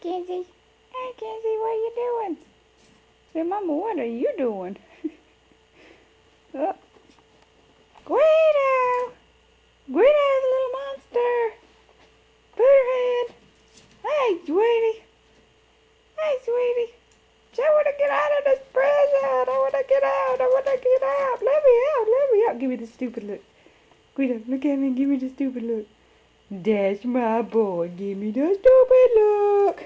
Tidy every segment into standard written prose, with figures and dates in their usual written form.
Kenzie. Hey, Kenzie, what are you doing? Say, Mama, what are you doing? Oh. Guido! Guido's a little monster. Put her head. Hey, sweetie. Hey, sweetie. I want to get out of this prison. I want to get out. I want to get out. Let me out. Let me out. Give me the stupid look. Guido, look at me and give me the stupid look. That's my boy. Give me the stupid look.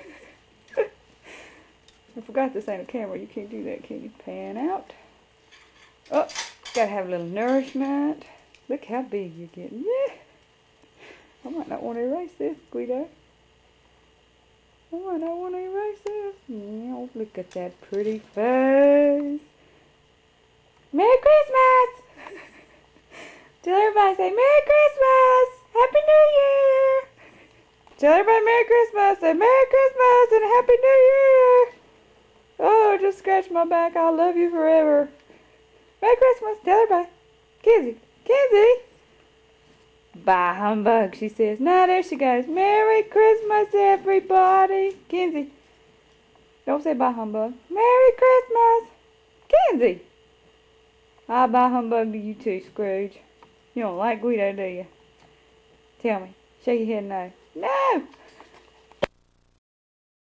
I forgot this ain't a camera. You can't do that, can you? Pan out. Oh, gotta have a little nourishment. Look how big you're getting. Yeah. I might not want to erase this, Guido. I might not want to erase this. Yeah, look at that pretty face. Merry Christmas! Tell everybody, say Merry Christmas! Happy New Year! Tell everybody Merry Christmas! Say Merry Christmas and Happy New Year! Oh, just scratch my back. I'll love you forever. Merry Christmas. Tell everybody. Kenzie. Kenzie. Bah humbug, she says. Now there she goes. Merry Christmas, everybody. Kenzie. Don't say bah humbug. Merry Christmas. Kenzie. I bah humbug to you too, Scrooge. You don't like Guido, do you? Tell me. Shake your head no. No.